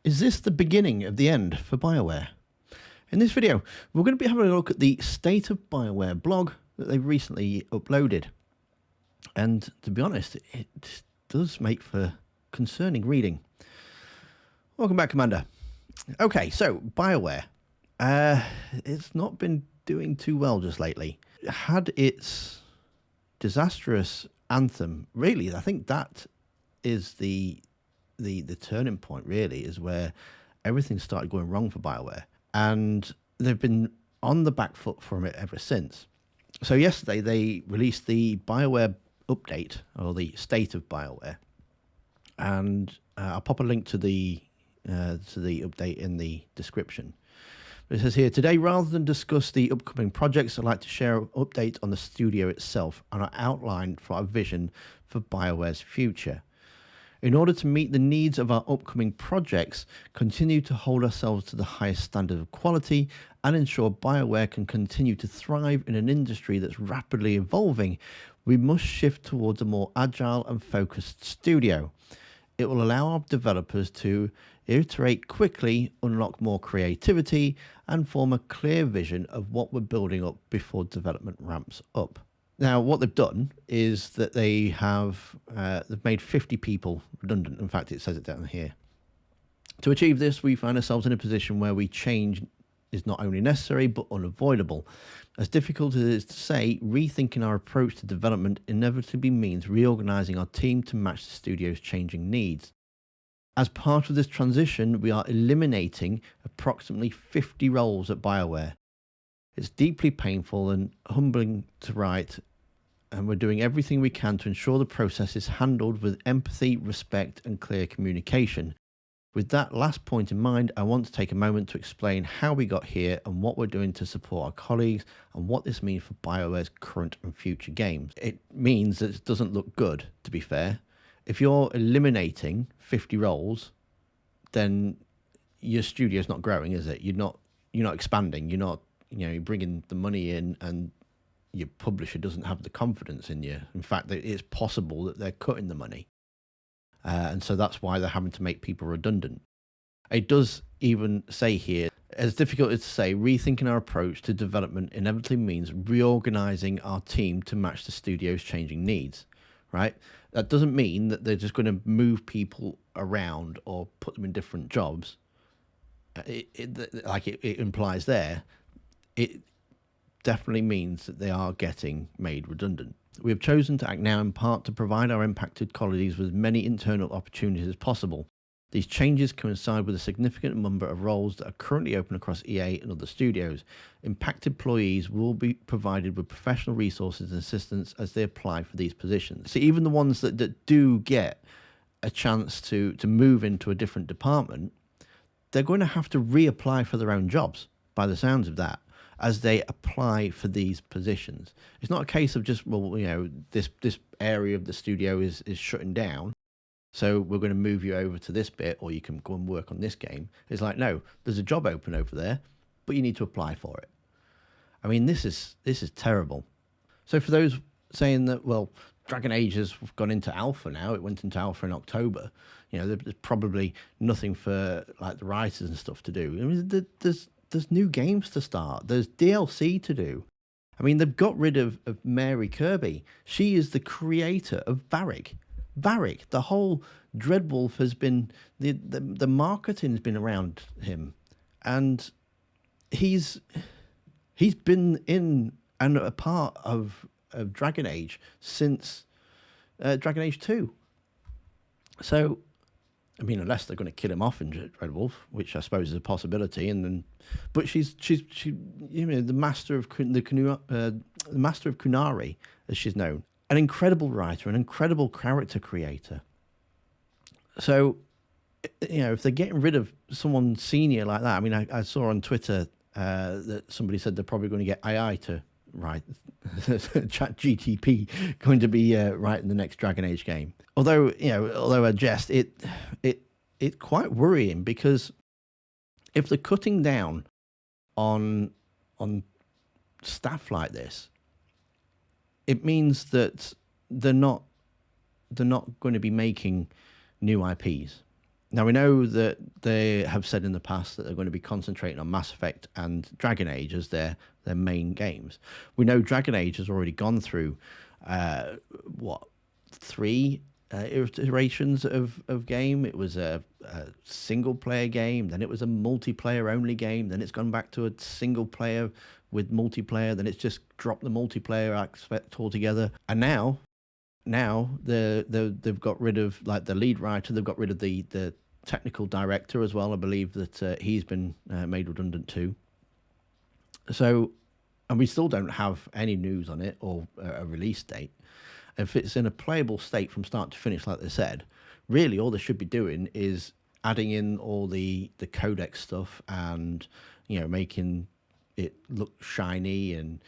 Is this the beginning of the end for Bioware? In this video, we're going to be having a look at the State of Bioware blog that they've recently uploaded. And to be honest, it does make for concerning reading. Welcome back, Commander. Okay, so Bioware. It's not been doing too well just lately. It had its disastrous Anthem. Really, I think that is the turning point, really, is where everything started going wrong for Bioware. And they've been on the back foot from it ever since. So yesterday they released the Bioware update, or the State of Bioware. And I'll pop a link to the update in the description. It says here, today, rather than discuss the upcoming projects, I'd like to share an update on the studio itself and an outline for our vision for Bioware's future. In order to meet the needs of our upcoming projects, continue to hold ourselves to the highest standard of quality, and ensure Bioware can continue to thrive in an industry that's rapidly evolving, we must shift towards a more agile and focused studio. It will allow our developers to iterate quickly, unlock more creativity, and form a clear vision of what we're building up before development ramps up. Now, what they've done is that they have they've made 50 people redundant. In fact, it says it down here. To achieve this, we find ourselves in a position where change is not only necessary, but unavoidable. As difficult as it is to say, rethinking our approach to development inevitably means reorganizing our team to match the studio's changing needs. As part of this transition, we are eliminating approximately 50 roles at Bioware. It's deeply painful and humbling to write, and we're doing everything we can to ensure the process is handled with empathy, respect, and clear communication. With that last point in mind, I want to take a moment to explain how we got here and what we're doing to support our colleagues and what this means for Bioware's current and future games. It means that it doesn't look good, to be fair. If you're eliminating 50 roles, then your studio's not growing, is it? You're not expanding. You're bringing the money in, and your publisher doesn't have the confidence in you. In fact, it's possible that they're cutting the money. And so that's why they're having to make people redundant. It does even say here, as difficult as to say, rethinking our approach to development inevitably means reorganizing our team to match the studio's changing needs, right? That doesn't mean that they're just going to move people around or put them in different jobs. Like it implies there, it definitely means that they are getting made redundant. We have chosen to act now in part to provide our impacted colleagues with as many internal opportunities as possible. These changes coincide with a significant number of roles that are currently open across EA and other studios. Impacted employees will be provided with professional resources and assistance as they apply for these positions. So even the ones that do get a chance to move into a different department, they're going to have to reapply for their own jobs, by the sounds of that, as they apply for these positions. It's not a case of just, this area of the studio is shutting down, so we're going to move you over to this bit, or you can go and work on this game. It's like, no, there's a job open over there, but you need to apply for it. I mean, this is terrible. So for those saying that, well, Dragon Age has gone into alpha now, it went into alpha in October, there's probably nothing for like the writers and stuff to do. I mean, there's new games to start. There's DLC to do. I mean, they've got rid of Mary Kirby. She is the creator of Varric. Varric, the whole Dreadwolf has been, the marketing's been around him. And he's been in and a part of Dragon Age since Dragon Age 2. So, I mean, unless they're going to kill him off in Dreadwolf, which I suppose is a possibility, but she's the master of the master of Kunari, as she's known, an incredible writer, an incredible character creator. So, if they're getting rid of someone senior like that, I mean, I saw on Twitter that somebody said they're probably going to get AI to write Chat GTP going to be writing the next Dragon Age game. Although I jest, it's quite worrying, because if they're cutting down on staff like this, it means that they're not going to be making new IPs. Now, we know that they have said in the past that they're going to be concentrating on Mass Effect and Dragon Age as their main games. We know Dragon Age has already gone through, uh, what, three iterations of game. It was a single player game, then it was a multiplayer only game, then it's gone back to a single player with multiplayer, then it's just dropped the multiplayer aspect altogether. And now they've got rid of like the lead writer, they've got rid of the technical director as well. I believe that he's been made redundant too. So, and we still don't have any news on it or a release date. If it's in a playable state from start to finish, like they said, really all they should be doing is adding in all the codec stuff and making it look shiny and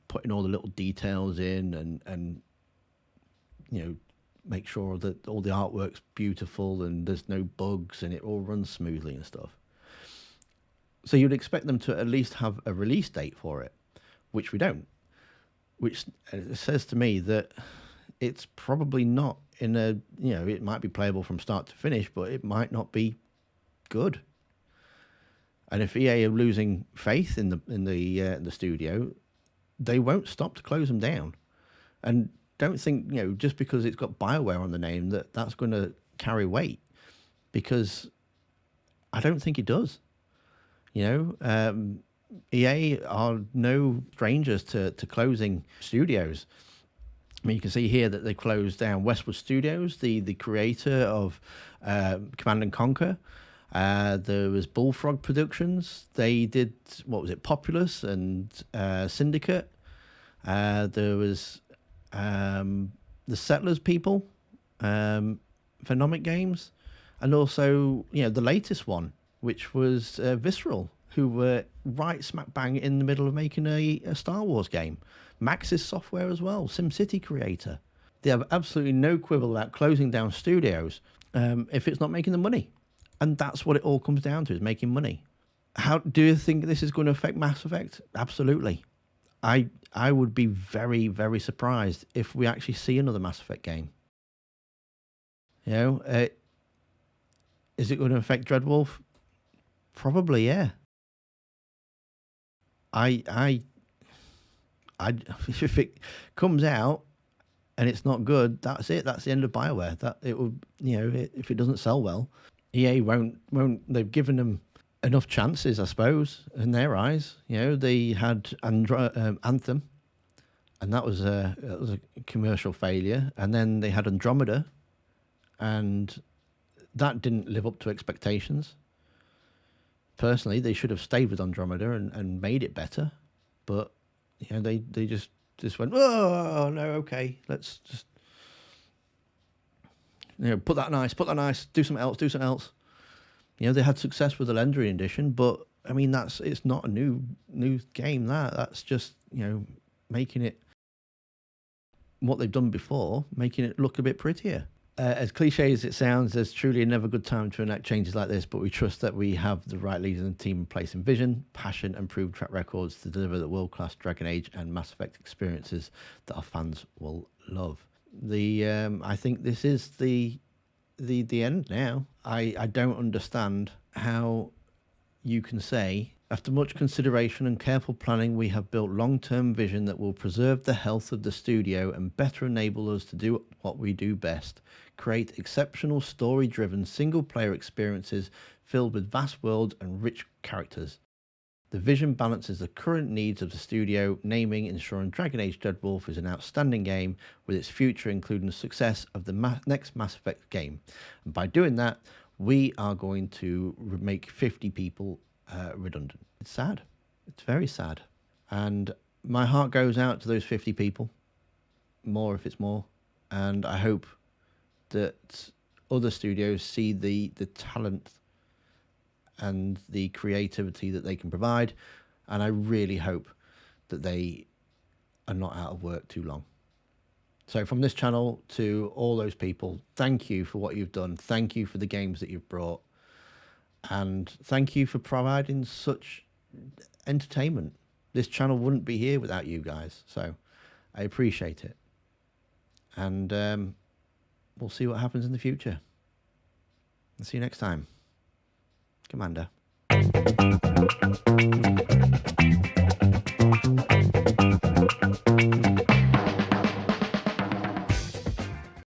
putting all the little details in and you know, make sure that all the artwork's beautiful and there's no bugs and it all runs smoothly and stuff. So you'd expect them to at least have a release date for it, which we don't. Which says to me that it's probably not in a, it might be playable from start to finish, but it might not be good. And if EA are losing faith in the studio, they won't stop to close them down. And don't think, just because it's got Bioware on the name that that's going to carry weight, because I don't think it does. EA are no strangers to closing studios. I mean, you can see here that they closed down Westwood Studios, the creator of Command and Conquer. There was Bullfrog Productions. They did, what was it, Populous and Syndicate. There was the Settlers people, Phenomic Games, and also the latest one, which was Visceral, who were right smack bang in the middle of making a Star Wars game. Maxis Software as well, SimCity creator. They have absolutely no quibble about closing down studios if it's not making the money, and that's what it all comes down to, is making money. How do you think this is going to affect Mass Effect? Absolutely. I would be very, very surprised if we actually see another Mass Effect game. Is it going to affect Dreadwolf? Probably, yeah. I, if it comes out and it's not good, that's it. That's the end of Bioware. That it will, if it doesn't sell well, EA won't. They've given them enough chances, I suppose, in their eyes. They had Anthem, and that was a commercial failure. And then they had Andromeda, and that didn't live up to expectations. Personally, they should have stayed with Andromeda and made it better, but they just went, oh no, okay, let's just put that nice, do something else. They had success with the Legendary Edition, but I mean it's not a new game. That's just making it what they've done before, making it look a bit prettier. As cliche as it sounds, there's truly never a good time to enact changes like this, but we trust that we have the right leaders and team in place in vision, passion, and proven track records to deliver the world-class Dragon Age and Mass Effect experiences that our fans will love. I think this is the end now. I don't understand how you can say, after much consideration and careful planning, we have built long-term vision that will preserve the health of the studio and better enable us to do what we do best: create exceptional story-driven single-player experiences filled with vast worlds and rich characters. The vision balances the current needs of the studio, naming, ensuring Dragon Age Dreadwolf is an outstanding game with its future including the success of the next Mass Effect game. And by doing that, we are going to make 50 people redundant. It's sad. It's very sad. And my heart goes out to those 50 people, more if it's more. And I hope that other studios see the talent and the creativity that they can provide. And I really hope that they are not out of work too long. So from this channel to all those people, thank you for what you've done. Thank you for the games that you've brought. And thank you for providing such entertainment. This channel wouldn't be here without you guys. So I appreciate it. And we'll see what happens in the future. I'll see you next time. Commander.